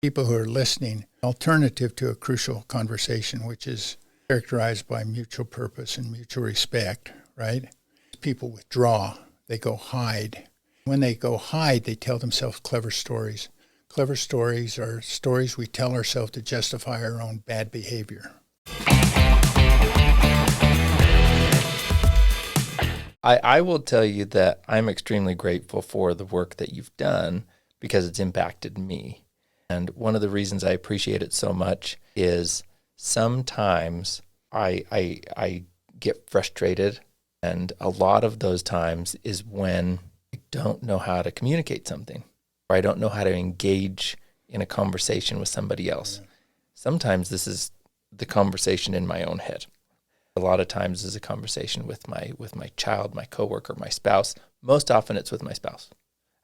people who are listening, alternative to a crucial conversation, which is characterized by mutual purpose and mutual respect, right? People withdraw, they go hide. When they go hide, they tell themselves clever stories. Clever stories are stories we tell ourselves to justify our own bad behavior. I will tell you that I'm extremely grateful for the work that you've done because it's impacted me. And one of the reasons I appreciate it so much is sometimes I get frustrated, and a lot of those times is when I don't know how to communicate something, or I don't know how to engage in a conversation with somebody else. Sometimes this is the conversation in my own head. A lot of times is a conversation with my child, my coworker, my spouse. Most often it's with my spouse.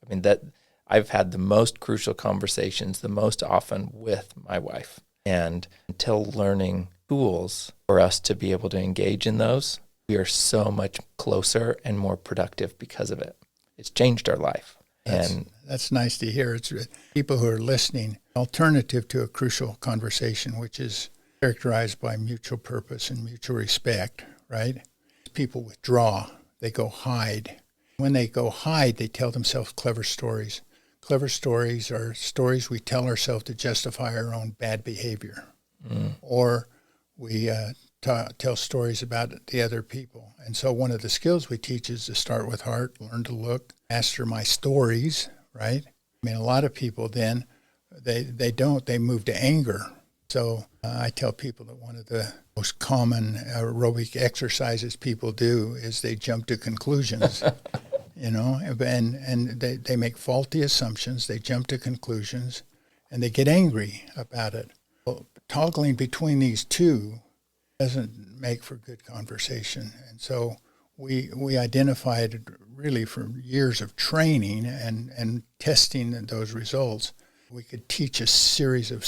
I mean, that I've had the most crucial conversations the most often with my wife. And until learning tools for us to be able to engage in those, we are so much closer and more productive because of it. It's changed our life. That's nice to hear. It's people who are listening, alternative to a crucial conversation, which is characterized by mutual purpose and mutual respect, right? People withdraw, they go hide. When they go hide, they tell themselves clever stories. Clever stories are stories we tell ourselves to justify our own bad behavior. Or we tell stories about the other people. And so one of the skills we teach is to start with heart, learn to look, master my stories, right? I mean, a lot of people then, they move to anger. So I tell people that one of the most common aerobic exercises people do is they jump to conclusions, and they make faulty assumptions, they jump to conclusions, and they get angry about it. Well, toggling between these two doesn't make for good conversation. And so we identified really from years of training and testing those results, we could teach a series of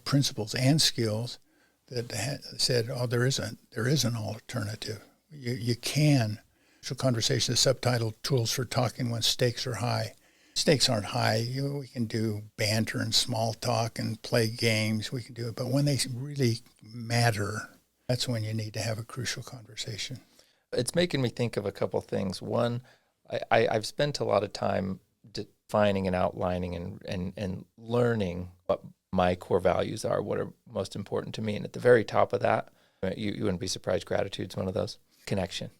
principles and skills that said, there is an alternative. You can. So conversation, the subtitle, Tools for Talking When Stakes Are High. Stakes aren't high. We can do banter and small talk and play games. We can do it. But when they really matter, that's when you need to have a crucial conversation. It's making me think of a couple things. One, I've spent a lot of time defining and outlining and learning what my core values are, what are most important to me. And at the very top of that, you wouldn't be surprised, gratitude's one of those. Connection.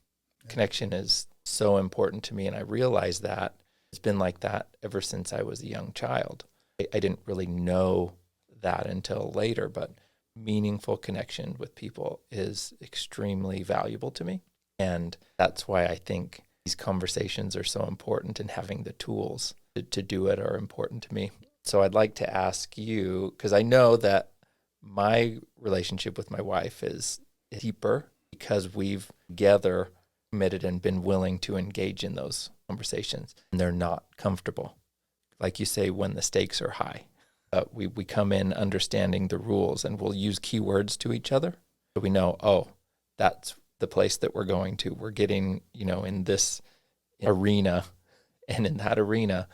Yeah. Connection is so important to me, and I realize that it's been like that ever since I was a young child. I didn't really know that until later, but meaningful connection with people is extremely valuable to me. And that's why I think these conversations are so important, and having the tools to do it are important to me. So I'd like to ask you, because I know that my relationship with my wife is deeper because we've together committed and been willing to engage in those conversations, and they're not comfortable. Like you say, when the stakes are high, we come in understanding the rules, and we'll use keywords to each other. So we know, that's the place that we're going to. We're getting, in this arena, and in that arena,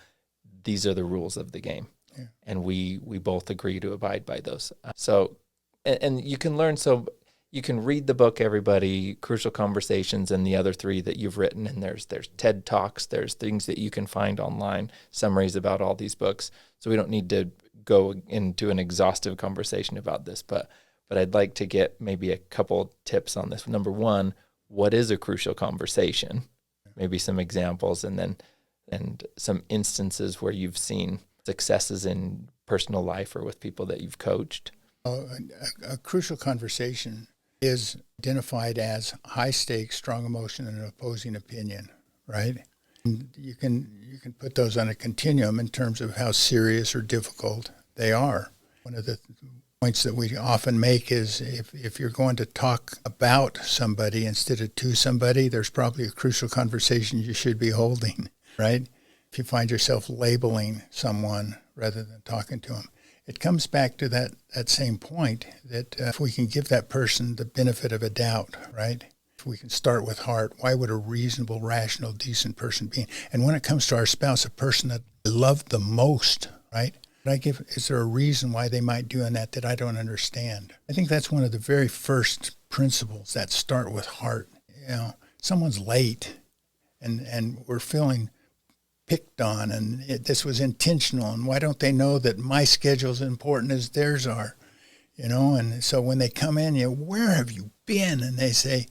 these are the rules of the game. Yeah. And we both agree to abide by those. So, and you can learn, so you can read the book, everybody, Crucial Conversations, and the other 3 that you've written, and there's TED Talks, there's things that you can find online, summaries about all these books. So we don't need to go into an exhaustive conversation about this, but I'd like to get maybe a couple tips on this. Number 1, what is a crucial conversation? Maybe some examples, and some instances where you've seen successes in personal life or with people that you've coached. A crucial conversation is identified as high stakes, strong emotion, and an opposing opinion, right? And you can put those on a continuum in terms of how serious or difficult they are. One of the points that we often make is if you're going to talk about somebody instead of to somebody, there's probably a crucial conversation you should be holding, right? If you find yourself labeling someone rather than talking to them, it comes back to that same point that if we can give that person the benefit of a doubt, right? If we can start with heart, why would a reasonable, rational, decent person be? And when it comes to our spouse, a person that I love the most, right? Is there a reason why they might do that I don't understand? I think that's one of the very first principles that start with heart. Someone's late and we're feeling picked on, and this was intentional, and why don't they know that my schedule is important as theirs are? And so when they come in, where have you been? And they say,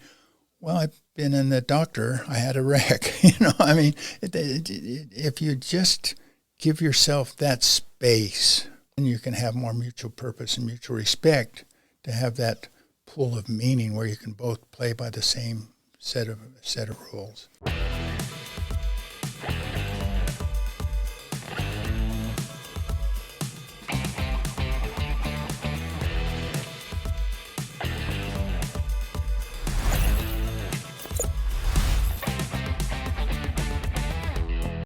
well, I've been in the doctor. I had a wreck. If you just give yourself that space, then you can have more mutual purpose and mutual respect to have that pool of meaning where you can both play by the same set of rules.